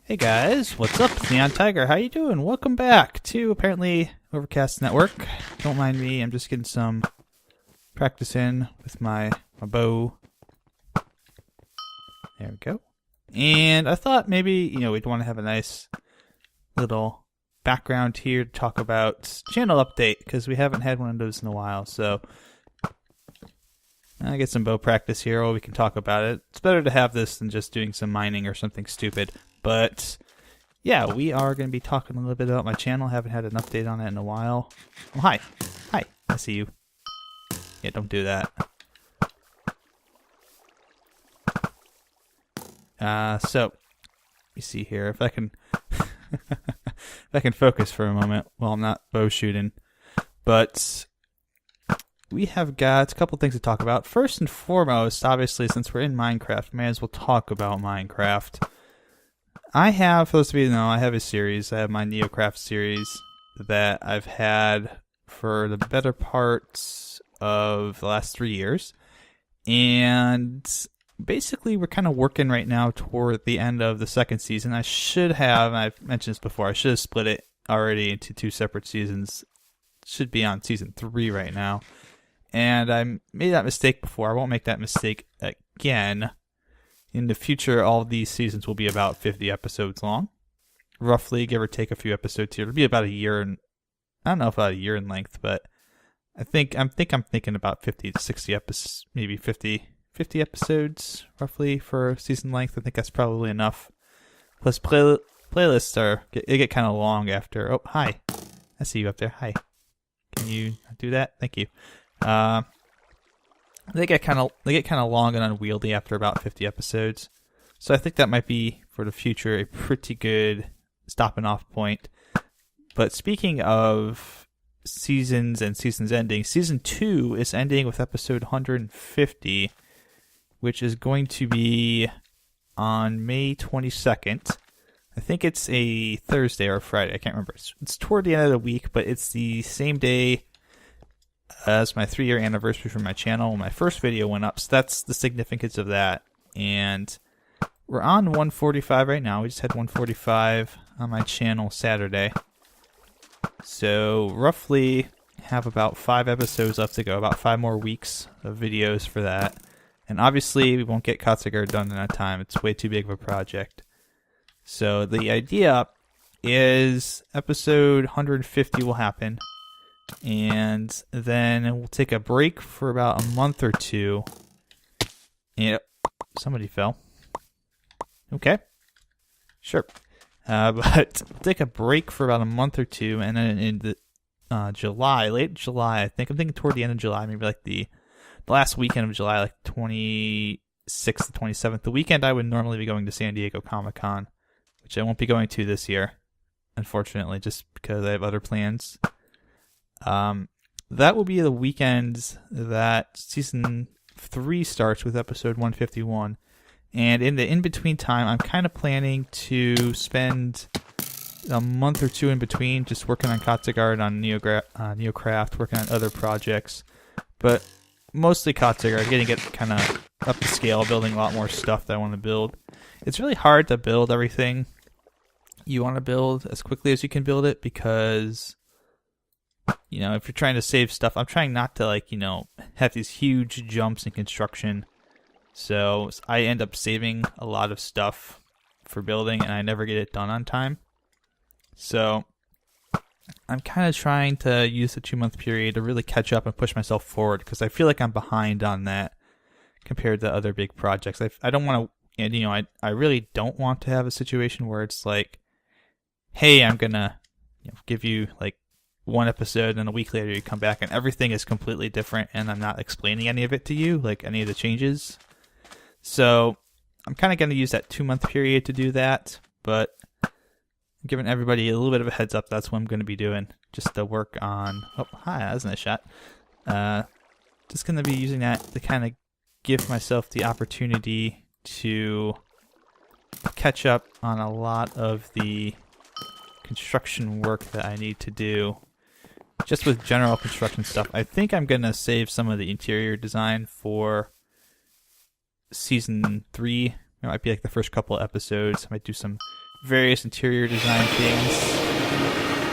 Hey guys, what's up? It's NihonTiger. How you doing? Welcome back to apparently Overcast Network. Don't mind me, I'm just getting some practice in with my bow. There we go. And I thought maybe, we'd want to have a nice little background here to talk about channel update, because we haven't had one of those in a while, so I get some bow practice here, or we can talk about it. It's better to have this than just doing some mining or something stupid. But yeah, we are going to be talking a little bit about my channel. Haven't had an update on it in a while. Oh, hi. Hi. I see you. Yeah, don't do that. So, let me see here. If I can if I can focus for a moment while I'm not bow shooting. But we have got a couple things to talk about. First and foremost, obviously, since we're in Minecraft, we may as well talk about Minecraft. I have, for those of you who know, I have a series. I have my NeoCraft series that I've had for the better part of the last 3 years. And basically, we're kind of working right now toward the end of the second season. I should have, and I've mentioned this before, I should have split it already into 2 separate seasons. It should be on season 3 right now. And I made that mistake before. I won't make that mistake again. In the future, all of these seasons will be about 50 episodes long. Roughly, give or take a few episodes here. It'll be about a year, and I don't know if about a year in length, but I'm thinking about 50 to 60 episodes, maybe 50 episodes roughly for season length. I think that's probably enough. Plus, playlists get kind of long after. Oh, hi. I see you up there. Hi. Can you do that? Thank you. They get kind of long and unwieldy after about 50 episodes. So I think that might be, for the future, a pretty good stopping off point. But speaking of seasons and seasons ending, Season 2 is ending with episode 150, which is going to be on May 22nd. I think it's a Thursday or a Friday. I can't remember. It's toward the end of the week, but it's the same day as my 3-year anniversary for my channel. My first video went up, so that's the significance of that. And we're on 145 right now. We just had 145 on my channel Saturday. So roughly have about 5 episodes left to go, about 5 more weeks of videos for that. And obviously we won't get NihonTiger done in that time. It's way too big of a project. So the idea is episode 150 will happen. And then we'll take a break for about a month or two. Yep, somebody fell. Okay, sure. But we'll take a break for about a month or two, and then in the July, late July, I'm thinking toward the end of July, maybe like the last weekend of July, like 26th to 27th, the weekend I would normally be going to San Diego Comic-Con, which I won't be going to this year, unfortunately, just because I have other plans. That will be the weekend that season 3 starts with episode 151. And in the in-between time, I'm kind of planning to spend a month or two in between just working on NihonTiger, on NeoCraft, working on other projects. But mostly NihonTiger, getting it kind of up to scale, building a lot more stuff that I want to build. It's really hard to build everything you want to build as quickly as you can build it, because if you're trying to save stuff, I'm trying not to have these huge jumps in construction. So I end up saving a lot of stuff for building, and I never get it done on time. So I'm kind of trying to use the 2-month period to really catch up and push myself forward, because I feel like I'm behind on that compared to other big projects. I don't want to, I really don't want to have a situation where it's like, hey, I'm gonna give you one episode, and a week later you come back and everything is completely different, and I'm not explaining any of it to you, like any of the changes. So I'm kind of going to use that 2-month period to do that, but I'm giving everybody a little bit of a heads up. That's what I'm going to be doing, just to work on. Oh, hi, that was a nice shot. Just going to be using that to kind of give myself the opportunity to catch up on a lot of the construction work that I need to do. Just with general construction stuff, I think I'm going to save some of the interior design for Season 3. It might be like the first couple of episodes. I might do some various interior design things.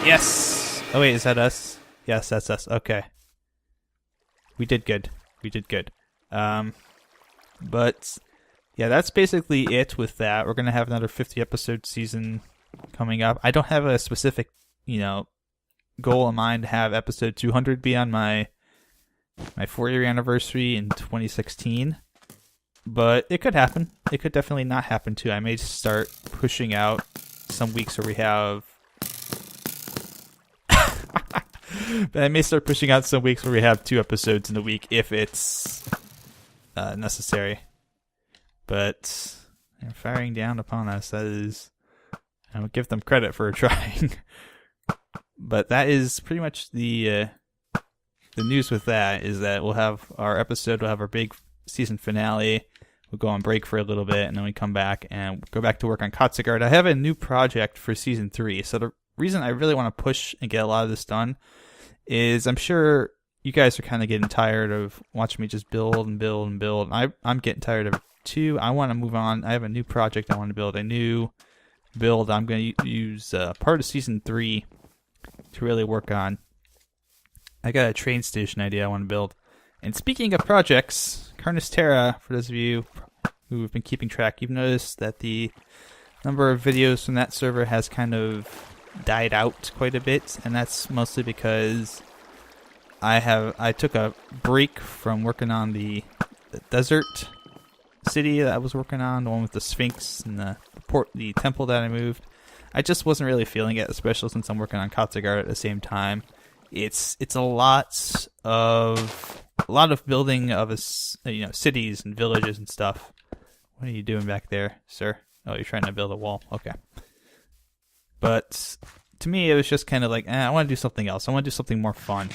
Yes! Oh wait, is that us? Yes, that's us. Okay. We did good. We did good. But yeah, that's basically it with that. We're going to have another 50 episode season coming up. I don't have a specific, goal in mind to have episode 200 be on my 4-year anniversary in 2016. But it could happen. It could definitely not happen too. I may start pushing out some weeks where we have but I may start pushing out some weeks where we have 2 episodes in a week if it's necessary. But firing down upon us, that is, I would give them credit for trying. But that is pretty much the news with that, is that we'll have our big season finale. We'll go on break for a little bit, and then we come back and go back to work on Katsuguard. I have a new project for season 3, so the reason I really want to push and get a lot of this done is I'm sure you guys are kind of getting tired of watching me just build and build and build. I'm getting tired of it too. I want to move on. I have a new project I want to build, a new build I'm going to use part of season 3 to really work on. I got a train station idea I want to build. And speaking of projects, Carnus Terra, for those of you who have been keeping track, you've noticed that the number of videos from that server has kind of died out quite a bit, and that's mostly because I took a break from working on the desert city that I was working on, the one with the Sphinx and the temple that I moved. I just wasn't really feeling it, especially since I'm working on Katsuguard at the same time. It's a lot of building of cities and villages and stuff. What are you doing back there, sir? Oh, you're trying to build a wall. Okay. But to me, it was just kind of like, I want to do something else. I want to do something more fun.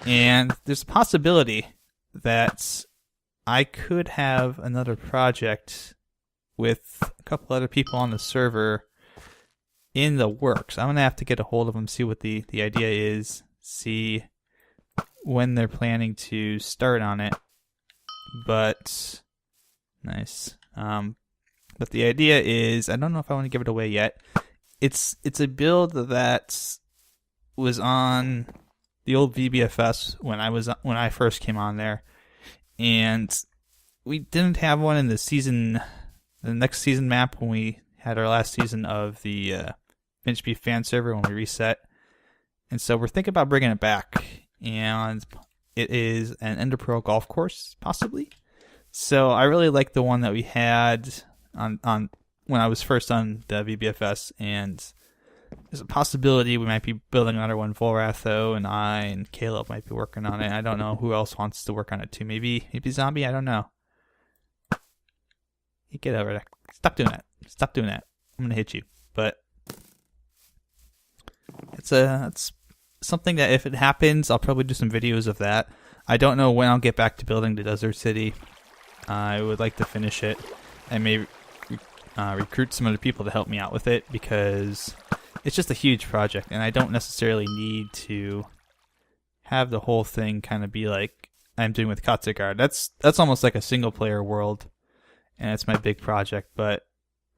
And there's a possibility that I could have another project with a couple other people on the server in the works. I'm going to have to get a hold of them, see what the idea is, see when they're planning to start on it. But, nice. But the idea is, I don't know if I want to give it away yet. It's a build that was on the old VBFS when I first came on there, and we didn't have one in the next season map when we had our last season of the Finch Beef fan server when we reset, and so we're thinking about bringing it back, and it is an Ender Pearl golf course possibly. So I really like the one that we had on when I was first on the VBFS, and there's a possibility we might be building another one. Volratho and I and Caleb might be working on it. I don't know who else wants to work on it too. Maybe Zombie. I don't know. You get over there. Stop doing that. Stop doing that. I'm gonna hit you. But it's something that if it happens, I'll probably do some videos of that. I don't know when I'll get back to building the Desert City. I would like to finish it. I may recruit some other people to help me out with it, because it's just a huge project, and I don't necessarily need to have the whole thing kind of be like I'm doing with Katsuguard. That's almost like a single player world, and it's my big project. But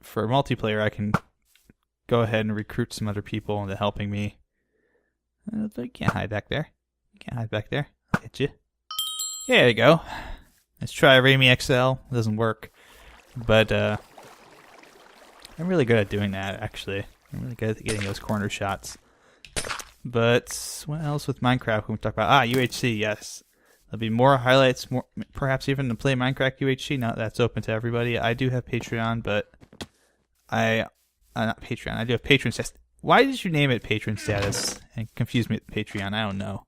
for multiplayer, I can go ahead and recruit some other people into helping me. You can't hide back there. You can't hide back there. I'll hit you. Yeah, there you go. Let's try Rami XL. It doesn't work, but I'm really good at doing that, actually. I'm really good at getting those corner shots. But what else with Minecraft can we talk about? UHC, yes. There'll be more highlights, perhaps even to play Minecraft UHC. Now that's open to everybody. I do have Patreon, but not Patreon. I do have patron status. Why did you name it patron status and confuse me with Patreon? I don't know.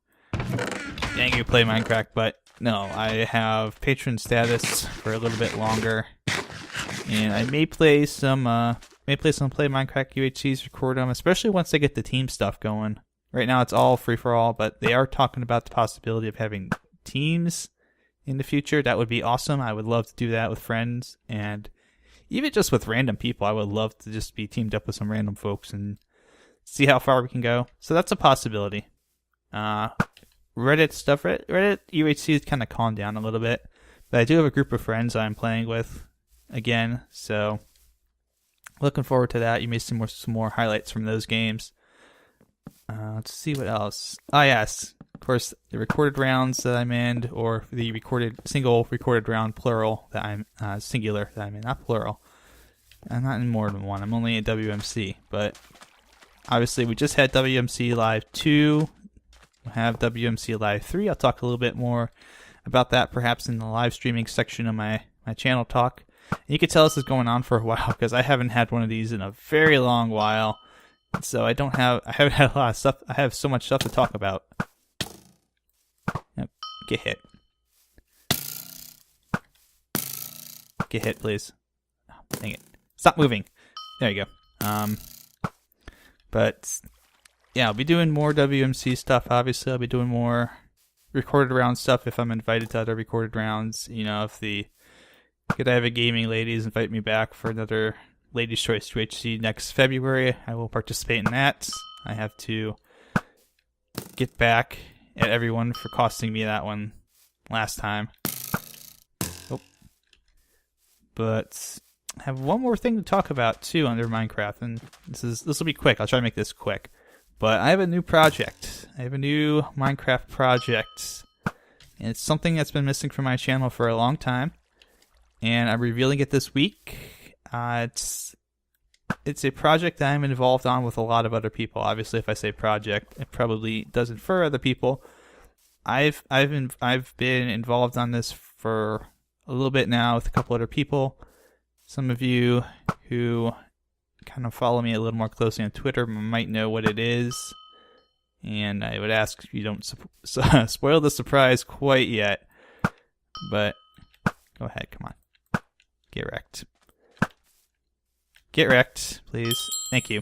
Dang, you play Minecraft, but no, I have patron status for a little bit longer. And I may play some Play Minecraft UHCs, record them, especially once they get the team stuff going. Right now it's all free for all, but they are talking about the possibility of having teams in the future. That would be awesome. I would love to do that with friends, and even just with random people. I would love to just be teamed up with some random folks and see how far we can go. So that's a possibility. Reddit stuff, Reddit UHC has kind of calmed down a little bit, but I do have a group of friends I'm playing with again, so looking forward to that. You may see some more highlights from those games. Let's see what else. Oh yes, of course, the recorded rounds that I'm in, or the single recorded round plural that I'm singular that I'm in, not plural. I'm not in more than one. I'm only in WMC, but obviously we just had WMC Live 2. We have WMC Live 3. I'll talk a little bit more about that perhaps in the live streaming section of my channel talk. And you can tell this is going on for a while because I haven't had one of these in a very long while. So I haven't had a lot of stuff. I have so much stuff to talk about. Now, get hit. Get hit, please. Oh, dang it. Stop moving. There you go. But yeah, I'll be doing more WMC stuff. Obviously, I'll be doing more recorded round stuff if I'm invited to other recorded rounds. You know, if the Could I Have a Gaming ladies invite me back for another Ladies' Choice 2HC next February, I will participate in that. I have to get back at everyone for costing me that one last time. Oh. But I have one more thing to talk about too under Minecraft, and this will be quick. I'll try to make this quick. But I have a new project. I have a new Minecraft project. And it's something that's been missing from my channel for a long time. And I'm revealing it this week. It's a project that I'm involved on with a lot of other people. Obviously, if I say project, it probably does infer other people. I've been involved on this for a little bit now with a couple other people. Some of you who kind of follow me a little more closely on Twitter might know what it is. And I would ask if you don't spoil the surprise quite yet. But go ahead, come on. Get wrecked. Get wrecked, please. Thank you.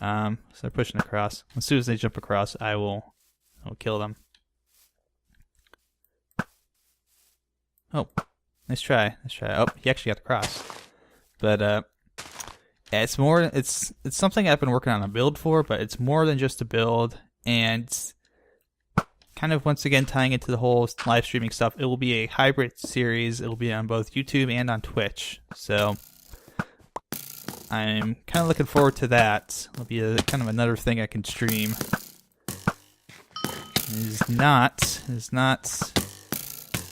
So they're pushing across. As soon as they jump across, I will kill them. Oh, nice try. Nice try. Oh, he actually got across. But yeah, it's something I've been working on a build for, but it's more than just a build, and kind of once again tying into the whole live streaming stuff, it will be a hybrid series. It will be on both YouTube and on Twitch. So I'm kind of looking forward to that. It'll be kind of another thing I can stream. It is not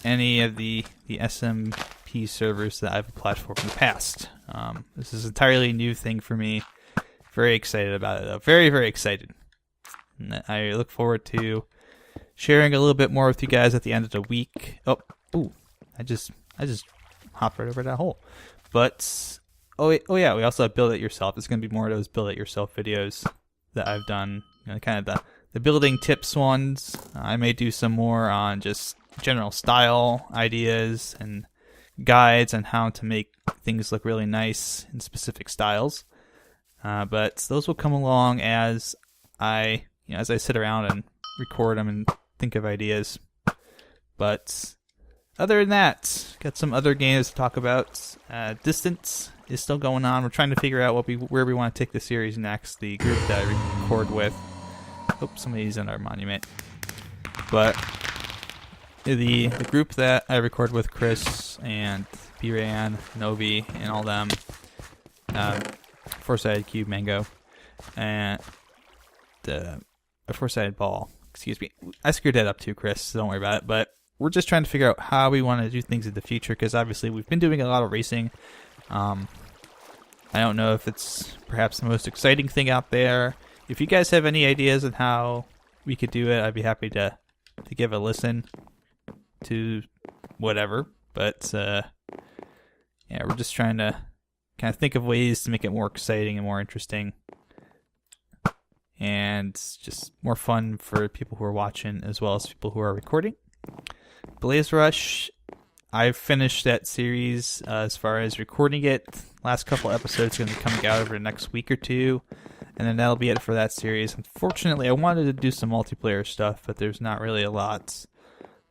any of the SMP servers that I've applied for in the past. This is an entirely new thing for me. Very excited about it, though. Very, very excited. And I look forward to sharing a little bit more with you guys at the end of the week. Oh, ooh, I just hopped right over that hole. But oh yeah, we also have Build It Yourself. It's going to be more of those Build It Yourself videos that I've done. You know, kind of the building tips ones. I may do some more on just general style ideas and guides on how to make things look really nice in specific styles. But those will come along as I sit around and record them and think of ideas. But other than that, got some other games to talk about. Distance is still going on. We're trying to figure out where we want to take the series next. The group that I record with. Oh, somebody's in our monument. But the group that I record with, Chris and B-Ran, Novi, and all them, Four-Sided Cube, Mango, and the Four-Sided Ball. Excuse me. I screwed that up too, Chris, so don't worry about it. But we're just trying to figure out how we want to do things in the future, because obviously we've been doing a lot of racing. I don't know if it's perhaps the most exciting thing out there. If you guys have any ideas on how we could do it, I'd be happy to give a listen to whatever. But yeah, we're just trying to kind of think of ways to make it more exciting and more interesting, and just more fun for people who are watching as well as people who are recording. Blaze Rush, I've finished that series as far as recording it. Last couple episodes are going to be coming out over the next week or two, and then that'll be it for that series. Unfortunately, I wanted to do some multiplayer stuff, but there's not really a lot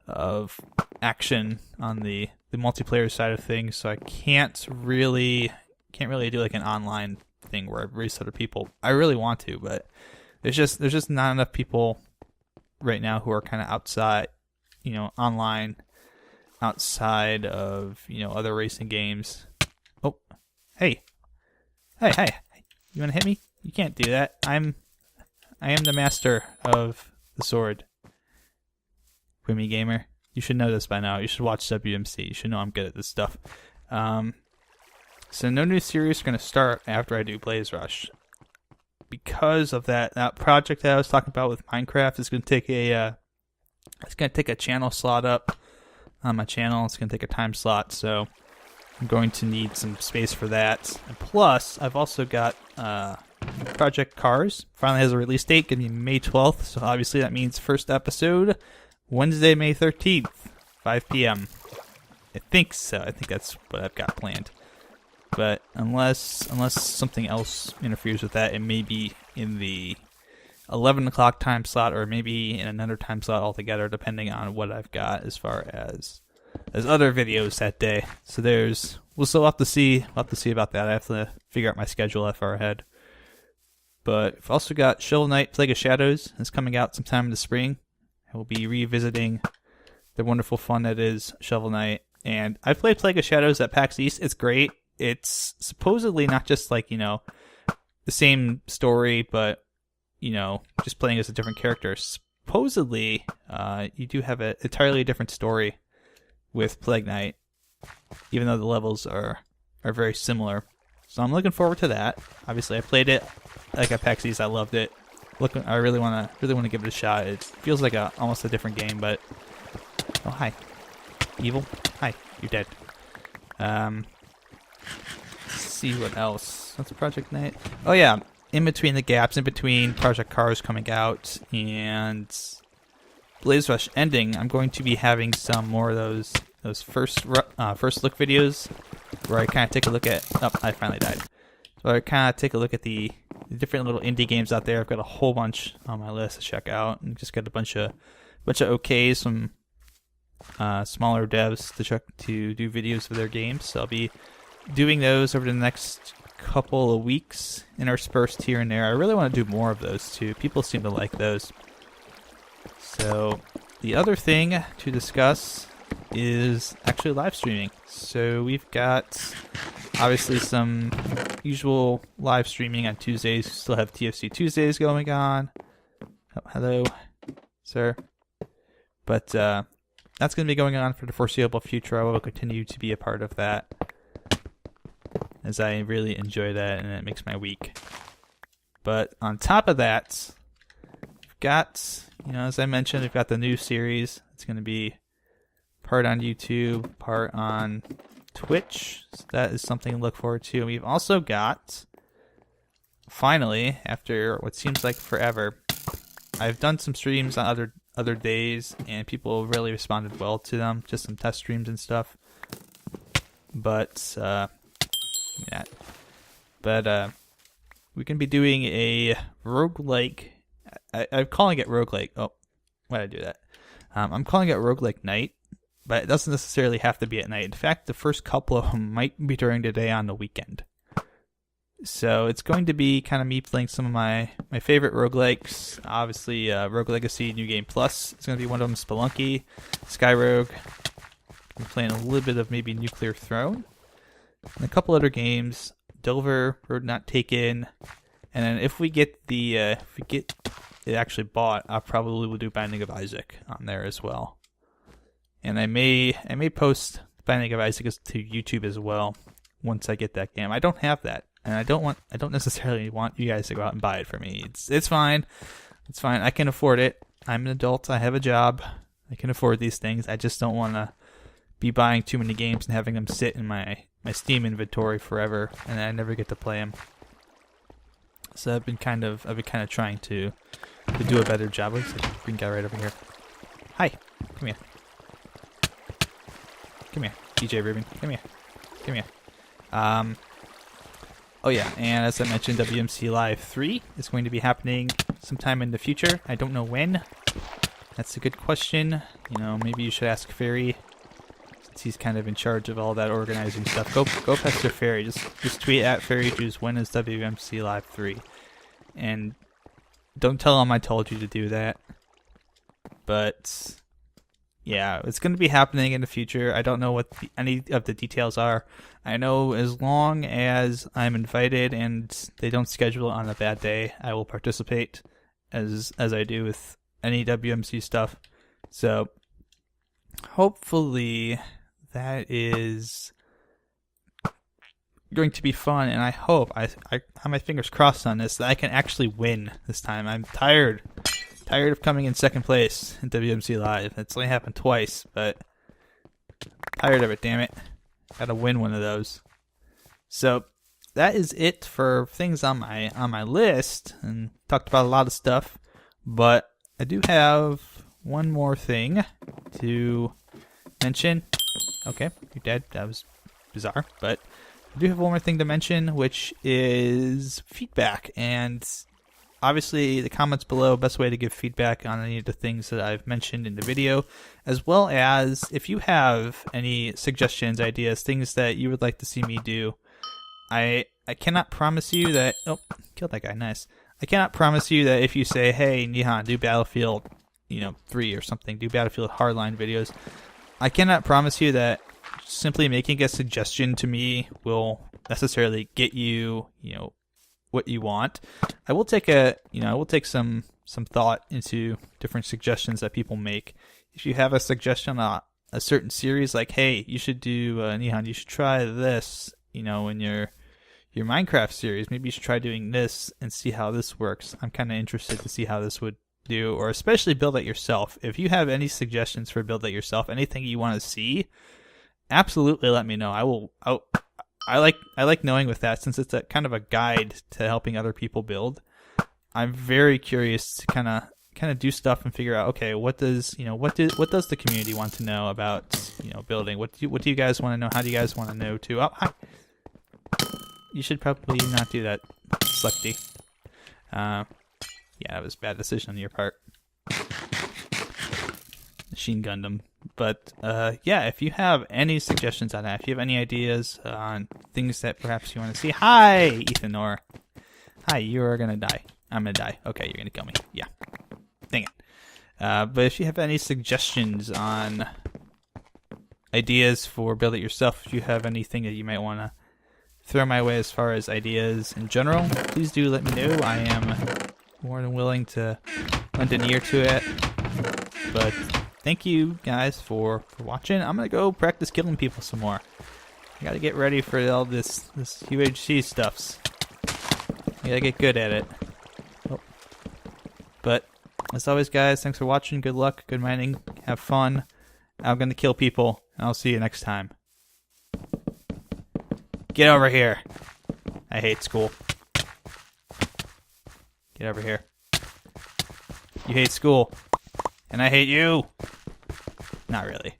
of action on the multiplayer side of things, so I can't really do like an online thing where I race other people. I really want to, but there's just not enough people right now who are kind of outside, online, outside of, other racing games. Oh, hey, Hey, hey, you wanna hit me? You can't do that. I am the master of the sword. Wimmy Gamer. You should know this by now. You should watch WMC. You should know I'm good at this stuff. So no new series are gonna start after I do Blaze Rush. Because of that project that I was talking about with Minecraft is gonna take a channel slot up on my channel. It's gonna take a time slot, so I'm going to need some space for that. And plus, I've also got Project Cars. Finally has a release date, gonna be May 12th. So obviously that means first episode Wednesday, May 13th, 5 p.m. I think so. I think that's what I've got planned. But unless something else interferes with that, it may be in the 11 o'clock time slot, or maybe in another time slot altogether, depending on what I've got as far as other videos that day. So we'll still have to see. We'll have to see about that. I have to figure out my schedule that far ahead. But I've also got Shovel Knight Plague of Shadows. It's coming out sometime in the spring. I will be revisiting the wonderful fun that is Shovel Knight. And I played Plague of Shadows at PAX East. It's great. It's supposedly not just like, the same story, but, just playing as a different character. Supposedly, you do have an entirely different story with Plague Knight, even though the levels are very similar. So I'm looking forward to that. Obviously, I played it like at PAX East. I loved it. I really want to give it a shot. It feels like almost a different game, but oh hi, evil. Hi, you're dead. Let's see what else. That's Project Night. Oh yeah, in between the gaps, in between Project Cars coming out and Blaze Rush ending, I'm going to be having some more of those first look videos where I kind of take a look at. Oh, I finally died. So I kind of take a look at the different little indie games out there. I've got a whole bunch on my list to check out, and just got a bunch of OKs from smaller devs to do videos of their games. So I'll be doing those over the next couple of weeks, interspersed here and there. I really want to do more of those too. People seem to like those. So the other thing to discuss is actually live streaming. So we've got obviously some usual live streaming on Tuesdays. We still have TFC Tuesdays going on. Oh, hello, sir. But that's going to be going on for the foreseeable future. I will continue to be a part of that, as I really enjoy that and it makes my week. But on top of that, we've got, as I mentioned, we've got the new series. It's going to be part on YouTube, part on Twitch. So that is something to look forward to. And we've also got, finally, after what seems like forever, I've done some streams on other days, and people really responded well to them. Just some test streams and stuff. But we can be doing a roguelike. I'm calling it roguelike. Oh, why did I do that? I'm calling it roguelike night, but it doesn't necessarily have to be at night. In fact, the first couple of them might be during the day on the weekend. So it's going to be kind of me playing some of my favorite roguelikes. Obviously, Rogue Legacy, New Game Plus. It's going to be one of them, Spelunky, Skyrogue. I'm playing a little bit of maybe Nuclear Throne. And a couple other games, Delver, Road Not Taken. And then if we get it actually bought, I probably will do Binding of Isaac on there as well. And I may post Binding of Isaac to YouTube as well once I get that game. I don't have that, and I don't necessarily want you guys to go out and buy it for me. It's fine. It's fine. I can afford it. I'm an adult. I have a job. I can afford these things. I just don't want to be buying too many games and having them sit in my Steam inventory forever, and I never get to play them. So I've been kind of trying to do a better job. Looks like a green guy right over here. Hi, come here. Come here, DJ Rubin. Come here. Come here. Oh yeah, and as I mentioned, WMC Live 3 is going to be happening sometime in the future. I don't know when. That's a good question. Maybe you should ask Ferry, since he's kind of in charge of all that organizing stuff. Go pester Ferry. Just tweet at Ferry Juice, when is WMC Live 3? And don't tell him I told you to do that. But yeah, it's going to be happening in the future. I don't know what any of the details are. I know as long as I'm invited and they don't schedule it on a bad day, I will participate as I do with any WMC stuff. So hopefully that is going to be fun, and I hope I have my fingers crossed on this that I can actually win this time. I'm tired of coming in second place in WMC Live. It's only happened twice, but tired of it, damn it. Gotta win one of those. So that is it for things on my list, and talked about a lot of stuff, but I do have one more thing to mention. Okay, you're dead. That was bizarre, but I do have one more thing to mention, which is feedback. And obviously, the comments below, best way to give feedback on any of the things that I've mentioned in the video, as well as if you have any suggestions, ideas, things that you would like to see me do. I cannot promise you that... Oh, killed that guy, nice. I cannot promise you that if you say, hey, Nihon, do Battlefield 3 or something, do Battlefield Hardline videos, I cannot promise you that simply making a suggestion to me will necessarily get you, what you want. I will take some thought into different suggestions that people make. If you have a suggestion on a certain series, like, hey, you should do Nihon, you should try this, in your Minecraft series. Maybe you should try doing this and see how this works. I'm kind of interested to see how this would do, or especially Build It Yourself. If you have any suggestions for Build It Yourself, anything you want to see, absolutely let me know. I like knowing with that, since it's a kind of a guide to helping other people build. I'm very curious to kind of do stuff and figure out, okay, what does the community want to know about building? What do you guys want to know? How do you guys want to know too? Oh, hi. You should probably not do that, Slexty. Yeah, that was a bad decision on your part. Machine gunned him. But yeah, if you have any suggestions on that, if you have any ideas on things that perhaps you want to see, hi, Ethan Orr. Hi, you're gonna die. I'm gonna die. Okay, you're gonna kill me. Yeah. Dang it. But if you have any suggestions on ideas for Build It Yourself, if you have anything that you might want to throw my way as far as ideas in general, please do let me know. I am more than willing to lend an ear to it. But thank you guys for watching. I'm gonna go practice killing people some more. I gotta get ready for all this UHC stuffs. I gotta get good at it. Oh. But as always, guys, thanks for watching. Good luck, good mining, have fun. I'm gonna kill people, and I'll see you next time. Get over here. I hate school. Get over here. You hate school. And I hate you. Not really.